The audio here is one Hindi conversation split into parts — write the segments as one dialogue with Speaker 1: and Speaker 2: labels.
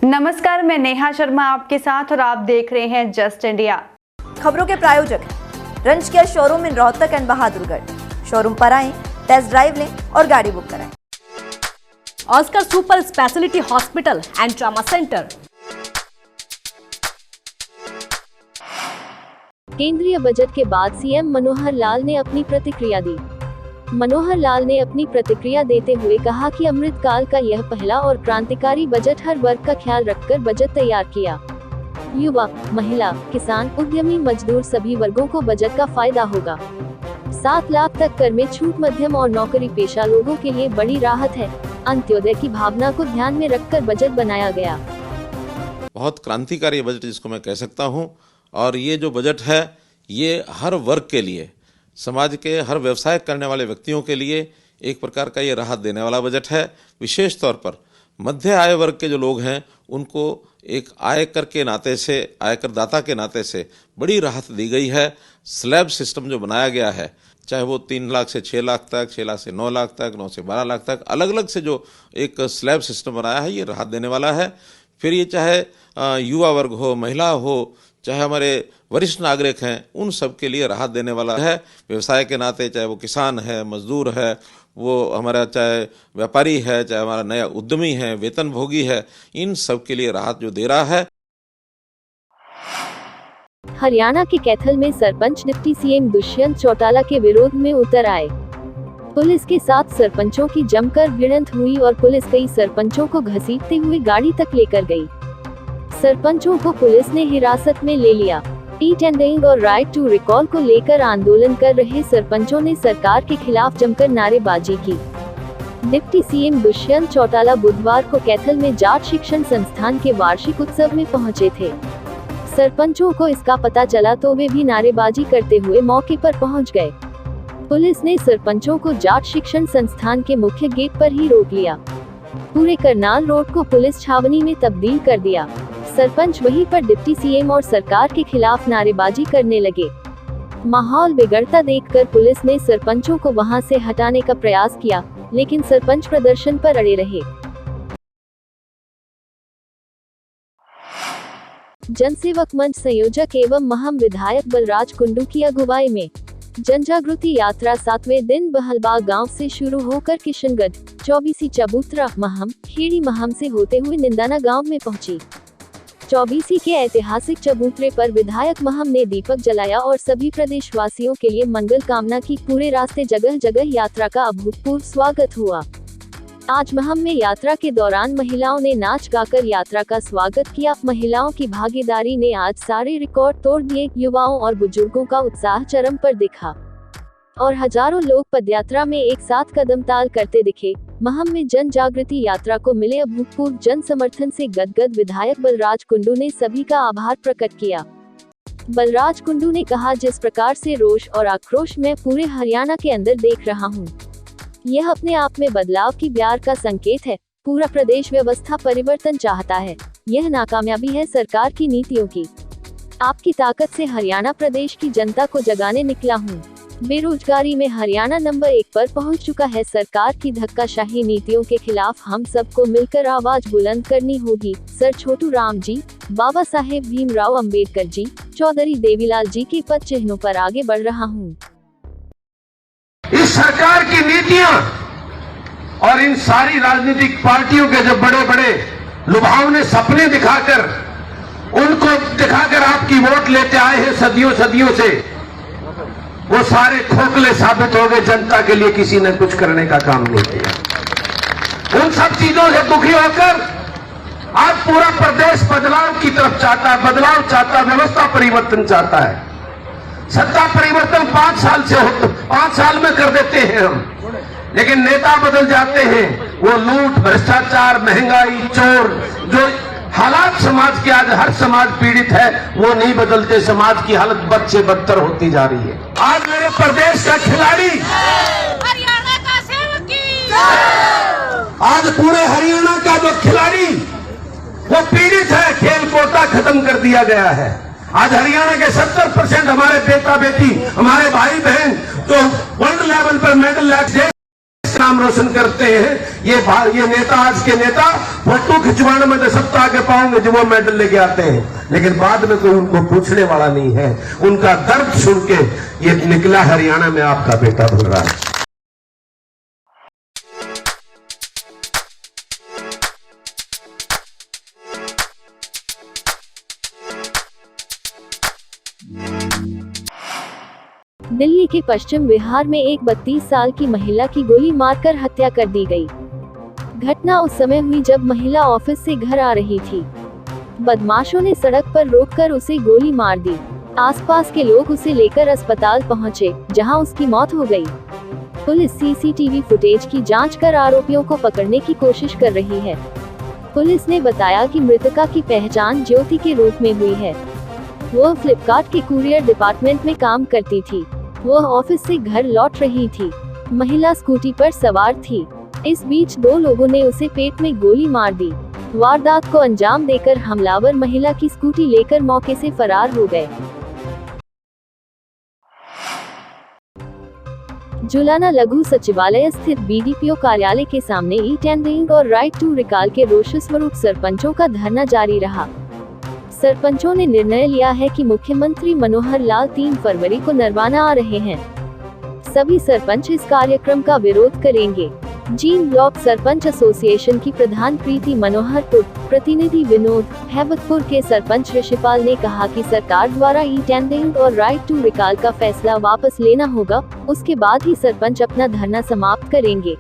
Speaker 1: नमस्कार, मैं नेहा शर्मा आपके साथ और आप देख रहे हैं जस्ट इंडिया।
Speaker 2: खबरों के प्रायोजक हैं रंज care showroom in Rohtak and Bahadurgarh. Showroom पर आएं, टेस्ट ड्राइव लें और गाड़ी बुक कराएं।
Speaker 3: Oscar super speciality hospital and trauma centre. केंद्रीय बजट के बाद सीएम मनोहर लाल ने अपनी प्रतिक्रिया दी। मनोहर लाल ने अपनी प्रतिक्रिया देते हुए कहा कि अमृतकाल का यह पहला और क्रांतिकारी बजट हर वर्ग का ख्याल रखकर बजट तैयार किया। युवा, महिला, किसान, उद्यमी, मजदूर सभी वर्गों को बजट का फायदा होगा। 7 लाख तक कर में छूट मध्यम और नौकरी पेशा लोगों के लिए बड़ी राहत है। अंत्योदय की भावना को ध्यान में रखकर बजट बनाया गया।
Speaker 4: बहुत क्रांतिकारी बजट जिसको मैं कह सकता हूँ। और ये जो बजट है ये हर वर्ग के लिए, समाज के हर व्यवसाय करने वाले व्यक्तियों के लिए एक प्रकार का ये राहत देने वाला बजट है। विशेष तौर पर मध्य आय वर्ग के जो लोग हैं उनको एक आयकर के नाते से, आयकर दाता के नाते से बड़ी राहत दी गई है। स्लैब सिस्टम जो बनाया गया है, चाहे वो 3 लाख से 6 लाख तक, 6 लाख से 9 लाख तक, 9 से 12 लाख तक, अलग अलग से जो एक स्लैब सिस्टम बनाया है, ये राहत देने वाला है। फिर ये चाहे युवा वर्ग हो, महिला हो, चाहे हमारे वरिष्ठ नागरिक हैं, उन सब के लिए राहत देने वाला है। व्यवसाय के नाते, चाहे वो किसान है, मजदूर है, वो हमारा चाहे व्यापारी है, चाहे हमारा नया उद्यमी है, वेतनभोगी है, इन सब के लिए राहत जो दे रहा है।
Speaker 3: हरियाणा के कैथल में सरपंच डिप्टी सीएम दुष्यंत चौटाला के विरोध में उतर आए। पुलिस के साथ सरपंचों की जमकर भिड़ंत हुई और पुलिस कई सरपंचों को घसीटते हुए गाड़ी तक लेकर गई। सरपंचों को पुलिस ने हिरासत में ले लिया। टेंडरिंग और राइट टू रिकॉल को लेकर आंदोलन कर रहे सरपंचों ने सरकार के खिलाफ जमकर नारेबाजी की। डिप्टी सीएम दुष्यंत चौटाला बुधवार को कैथल में जाट शिक्षण संस्थान के वार्षिक उत्सव में पहुंचे थे। सरपंचों को इसका पता चला तो वे भी नारेबाजी करते हुए मौके पर पहुंच गए। पुलिस ने सरपंचों को जाट शिक्षण संस्थान के मुख्य गेट पर ही रोक लिया। पूरे करनाल रोड को पुलिस छावनी में तब्दील कर दिया। सरपंच वहीं पर डिप्टी सीएम और सरकार के खिलाफ नारेबाजी करने लगे। माहौल बिगड़ता देखकर पुलिस ने सरपंचों को वहां से हटाने का प्रयास किया, लेकिन सरपंच प्रदर्शन पर अड़े रहे। जनसेवक मंच संयोजक एवं महम विधायक बलराज कुंडू की अगुवाई में जनजागृति यात्रा 7वें दिन बहलबाग गांव से शुरू होकर किशनगढ़, चौबीसी, चबूतरा, महम, खेड़ी महम से होते हुए निंदाना गांव में पहुंची। चौबीसी के ऐतिहासिक चबूतरे पर विधायक महम ने दीपक जलाया और सभी प्रदेशवासियों के लिए मंगल कामना की। पूरे रास्ते जगह जगह यात्रा का अभूतपूर्व स्वागत हुआ। आज महम में यात्रा के दौरान महिलाओं ने नाच गाकर यात्रा का स्वागत किया। महिलाओं की भागीदारी ने आज सारे रिकॉर्ड तोड़ दिए। युवाओं और बुजुर्गों का उत्साह चरम पर दिखा और हजारों लोग पदयात्रा में एक साथ कदमताल करते दिखे। महम में जन जागृति यात्रा को मिले अभूतपूर्व जन समर्थन से गदगद विधायक बलराज कुंडू ने सभी का आभार प्रकट किया। बलराज कुंडू ने कहा, जिस प्रकार से रोष और आक्रोश मैं पूरे हरियाणा के अंदर देख रहा हूँ, यह अपने आप में बदलाव की ब्यार का संकेत है। पूरा प्रदेश व्यवस्था परिवर्तन चाहता है। यह नाकामयाबी है सरकार की नीतियों की। आपकी ताकत से हरियाणा प्रदेश की जनता को जगाने निकला हूँ। बेरोजगारी में हरियाणा नंबर 1 पर पहुंच चुका है। सरकार की धक्काशाही नीतियों के खिलाफ हम सबको मिलकर आवाज बुलंद करनी होगी। सर छोटू राम जी, बाबा साहेब भीमराव अंबेडकर जी, चौधरी देवीलाल जी के पद चिन्हों पर आगे बढ़ रहा हूं।
Speaker 5: इस सरकार की नीतियां और इन सारी राजनीतिक पार्टियों के जो बड़े बड़े लुभावने सपने दिखाकर, उनको दिखाकर आपकी वोट लेते आए हैं सदियों सदियों से, वो सारे खोखले साबित हो गए। जनता के लिए किसी ने कुछ करने का काम नहीं किया। उन सब चीजों से दुखी होकर आज पूरा प्रदेश बदलाव की तरफ चाहता है, बदलाव चाहता है, व्यवस्था परिवर्तन चाहता है। सत्ता परिवर्तन 5 साल से 5 साल में कर देते हैं हम, लेकिन नेता बदल जाते हैं। वो लूट, भ्रष्टाचार, महंगाई, चोर, जो हालात समाज के आज हर समाज पीड़ित है, वो नहीं बदलते। समाज की हालत बद से बदतर होती जा रही है। आज मेरे प्रदेश का खिलाड़ी,
Speaker 6: हरियाणा का सेवक,
Speaker 5: आज पूरे हरियाणा का जो खिलाड़ी वो पीड़ित है। खेल कोटा खत्म कर दिया गया है। आज हरियाणा के 70% हमारे बेटा बेटी, हमारे भाई बहन जो वर्ल्ड लेवल पर मेडल लाके नाम रोशन करते हैं, ये नेता, आज के नेता फोटो खिंचवाने में तो सब तो आगे पाओगे जो वो मेडल लेके आते हैं, लेकिन बाद में कोई उनको पूछने वाला नहीं है। उनका दर्द सुन के ये निकला हरियाणा में आपका बेटा बन रहा है।
Speaker 3: दिल्ली के पश्चिम विहार में एक 32 साल की महिला की गोली मारकर हत्या कर दी गई। घटना उस समय हुई जब महिला ऑफिस से घर आ रही थी। बदमाशों ने सड़क पर रोककर उसे गोली मार दी। आसपास के लोग उसे लेकर अस्पताल पहुंचे, जहां उसकी मौत हो गई। पुलिस सीसीटीवी फुटेज की जांच कर आरोपियों को पकड़ने की कोशिश कर रही है। पुलिस ने बताया कि मृतका की पहचान ज्योति के रूप में हुई है। वह फ्लिपकार्ट के कुरियर डिपार्टमेंट में काम करती थी। वह ऑफिस से घर लौट रही थी। महिला स्कूटी पर सवार थी। इस बीच दो लोगों ने उसे पेट में गोली मार दी। वारदात को अंजाम देकर हमलावर महिला की स्कूटी लेकर मौके से फरार हो गए। जुलाना लघु सचिवालय स्थित बीडीपीओ कार्यालय के सामने ई टेंडरिंग और राइट टू रिकॉल के रोष स्वरूप सरपंचों का धरना जारी रहा। सरपंचों ने निर्णय लिया है कि मुख्यमंत्री मनोहर लाल 3 फरवरी को नरवाना आ रहे हैं। सभी सरपंच इस कार्यक्रम का विरोध करेंगे। जींद ब्लॉक सरपंच एसोसिएशन की प्रधान प्रीति मनोहरपुर, प्रतिनिधि विनोद, हैबतपुर के सरपंच ऋषिपाल ने कहा कि सरकार द्वारा ई टेंडरिंग और राइट टू रिकॉल का फैसला वापस लेना होगा, उसके बाद ही सरपंच अपना धरना समाप्त करेंगे।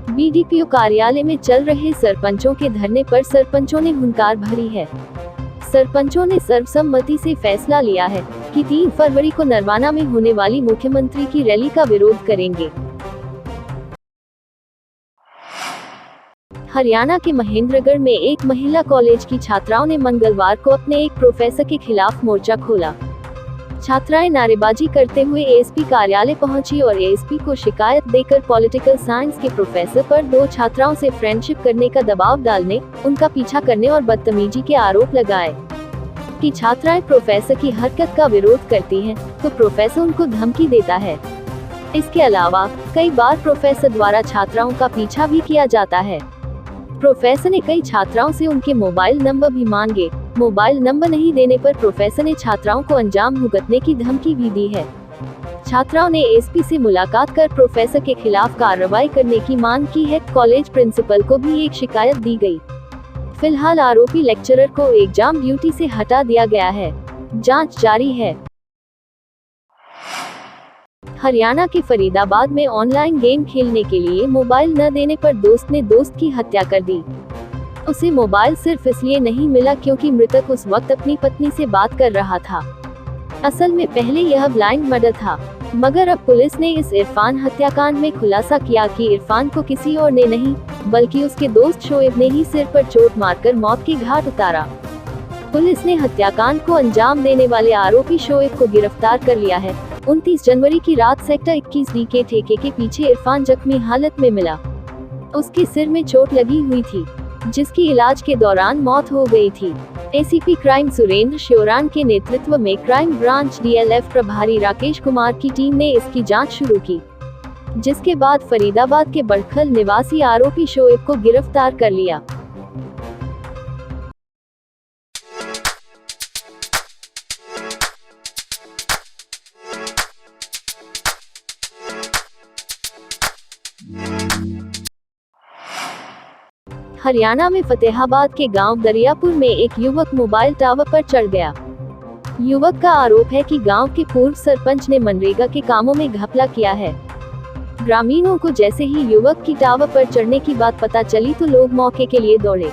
Speaker 3: बीडीपीओ कार्यालय में चल रहे सरपंचों के धरने पर सरपंचों ने हुंकार भरी है। सरपंचों ने सर्वसम्मति से फैसला लिया है कि 3 फरवरी को नरवाना में होने वाली मुख्यमंत्री की रैली का विरोध करेंगे। हरियाणा के महेंद्रगढ़ में एक महिला कॉलेज की छात्राओं ने मंगलवार को अपने एक प्रोफेसर के खिलाफ मोर्चा खोला। छात्राएं नारेबाजी करते हुए एएसपी कार्यालय पहुंची और एएसपी को शिकायत देकर पॉलिटिकल साइंस के प्रोफेसर पर 2 छात्राओं से फ्रेंडशिप करने का दबाव डालने, उनका पीछा करने और बदतमीजी के आरोप लगाए। कि छात्राएं प्रोफेसर की हरकत का विरोध करती हैं, तो प्रोफेसर उनको धमकी देता है। इसके अलावा कई बार प्रोफेसर द्वारा छात्राओं का पीछा भी किया जाता है। प्रोफेसर ने कई छात्राओं से उनके मोबाइल नंबर भी मांगे। मोबाइल नंबर नहीं देने पर प्रोफेसर ने छात्राओं को अंजाम भुगतने की धमकी भी दी है। छात्राओं ने एसपी से मुलाकात कर प्रोफेसर के खिलाफ कार्रवाई करने की मांग की है। कॉलेज प्रिंसिपल को भी एक शिकायत दी गई। फिलहाल आरोपी लेक्चरर को एग्जाम ड्यूटी से हटा दिया गया है। जांच जारी है। हरियाणा के फरीदाबाद में ऑनलाइन गेम खेलने के लिए मोबाइल न देने पर दोस्त ने दोस्त की हत्या कर दी। उसे मोबाइल सिर्फ इसलिए नहीं मिला क्योंकि मृतक उस वक्त अपनी पत्नी से बात कर रहा था। असल में पहले यह ब्लाइंड मर्डर था, मगर अब पुलिस ने इस इरफान हत्याकांड में खुलासा किया कि इरफान को किसी और ने नहीं, बल्कि उसके दोस्त शोएब ने ही सिर पर चोट मारकर मौत के घाट उतारा। पुलिस ने हत्याकांड को अंजाम देने वाले आरोपी शोएब को गिरफ्तार कर लिया है। 29 जनवरी की रात सेक्टर 21D के ठेके के पीछे इरफान जख्मी हालत में मिला। उसके सिर में चोट लगी हुई थी, जिसकी इलाज के दौरान मौत हो गई थी। एसीपी क्राइम सुरेंद्र श्योरान के नेतृत्व में क्राइम ब्रांच DLF प्रभारी राकेश कुमार की टीम ने इसकी जांच शुरू की, जिसके बाद फरीदाबाद के बड़खल निवासी आरोपी शोएब को गिरफ्तार कर लिया। हरियाणा में फतेहाबाद के गांव दरियापुर में एक युवक मोबाइल टावर पर चढ़ गया। युवक का आरोप है कि गांव के पूर्व सरपंच ने मनरेगा के कामों में घपला किया है। ग्रामीणों को जैसे ही युवक की टावर पर चढ़ने की बात पता चली तो लोग मौके के लिए दौड़े।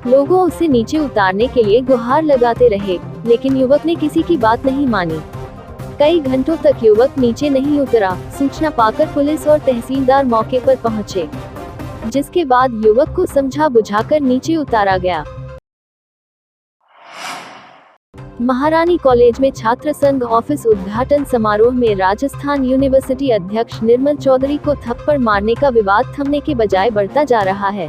Speaker 3: लोगों उसे नीचे उतारने के लिए गुहार लगाते रहे, लेकिन युवक ने किसी की बात नहीं मानी। कई घंटों तक युवक नीचे नहीं उतरा। सूचना पाकर पुलिस और तहसीलदार मौके पर पहुंचे, जिसके बाद युवक को समझा बुझाकर नीचे उतारा गया। महारानी कॉलेज में छात्र संघ ऑफिस उद्घाटन समारोह में राजस्थान यूनिवर्सिटी अध्यक्ष निर्मल चौधरी को थप्पड़ मारने का विवाद थमने के बजाय बढ़ता जा रहा है।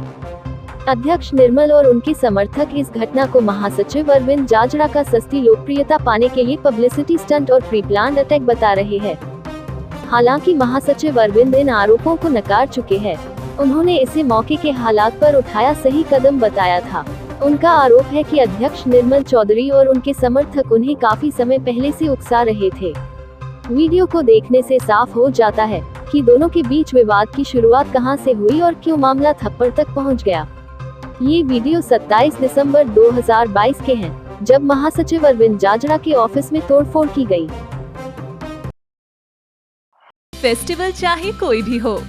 Speaker 3: अध्यक्ष निर्मल और उनके समर्थक इस घटना को महासचिव अरविंद जाजड़ा का सस्ती लोकप्रियता पाने के लिए पब्लिसिटी स्टंट और प्री प्लान्ड अटैक बता रहे हैं। हालांकि महासचिव अरविंद इन आरोपों को नकार चुके हैं। उन्होंने इसे मौके के हालात पर उठाया सही कदम बताया था। उनका आरोप है कि अध्यक्ष निर्मल चौधरी और उनके समर्थक उन्हें काफी समय पहले से उकसा रहे थे। वीडियो को देखने से साफ हो जाता है कि दोनों के बीच विवाद की शुरुआत कहां से हुई और क्यों मामला थप्पड़ तक पहुंच गया। ये वीडियो 27 दिसंबर 2022 के हैं, जब महासचिव अरविंद जाजड़ा के ऑफिस में तोड़फोड़ की गई।
Speaker 7: फेस्टिवल चाहे कोई भी हो,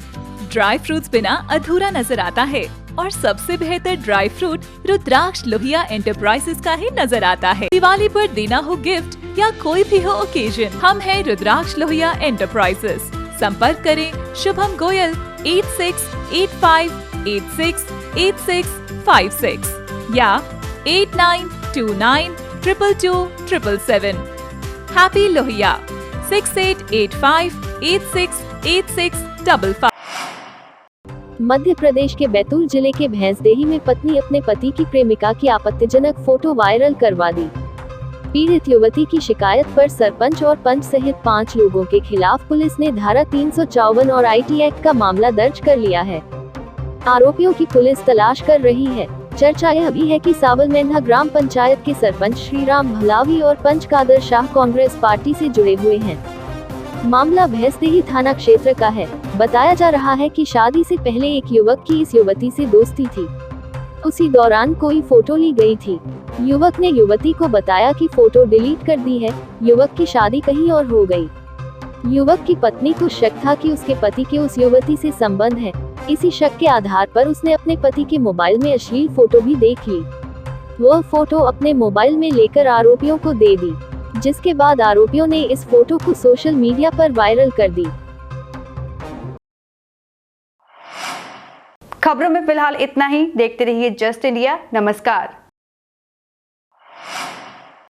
Speaker 7: ड्राई फ्रूट्स बिना अधूरा नजर आता है और सबसे बेहतर ड्राई फ्रूट रुद्राक्ष लोहिया एंटरप्राइजेस का ही नजर आता है। दिवाली पर देना हो गिफ्ट या कोई भी हो ओकेजन, हम हैं रुद्राक्ष लोहिया एंटरप्राइजेस। संपर्क करें शुभम गोयल 8685868656 या 8929222277। हैप्पी लोहिया 6885868655।
Speaker 3: मध्य प्रदेश के बैतूल जिले के भैंसदेही में पत्नी अपने पति की प्रेमिका की आपत्तिजनक फोटो वायरल करवा दी। पीड़ित युवती की शिकायत पर सरपंच और पंच सहित 5 लोगों के खिलाफ पुलिस ने धारा 354 और IT एक्ट का मामला दर्ज कर लिया है। आरोपियों की पुलिस तलाश कर रही है। चर्चा यह भी है कि सावलमेंढा ग्राम पंचायत के सरपंच श्रीराम भलावी और पंच कादर शाह कांग्रेस पार्टी से जुड़े हुए हैं। मामला भैंसदेही थाना क्षेत्र का है। बताया जा रहा है कि शादी से पहले एक युवक की इस युवती से दोस्ती थी। उसी दौरान कोई फोटो ली गई थी। युवक ने युवती को बताया कि फोटो डिलीट कर दी है। युवक की शादी कहीं और हो गई। युवक की पत्नी को शक था कि उसके पति के उस युवती से संबंध है। इसी शक के आधार पर उसने अपने पति के मोबाइल में अश्लील फोटो भी देख ली। वह फोटो अपने मोबाइल में लेकर आरोपियों को दे दी, जिसके बाद आरोपियों ने इस फोटो को सोशल मीडिया पर वायरल कर दी।
Speaker 1: खबरों में फिलहाल इतना ही। देखते रहिए जस्ट इंडिया। नमस्कार।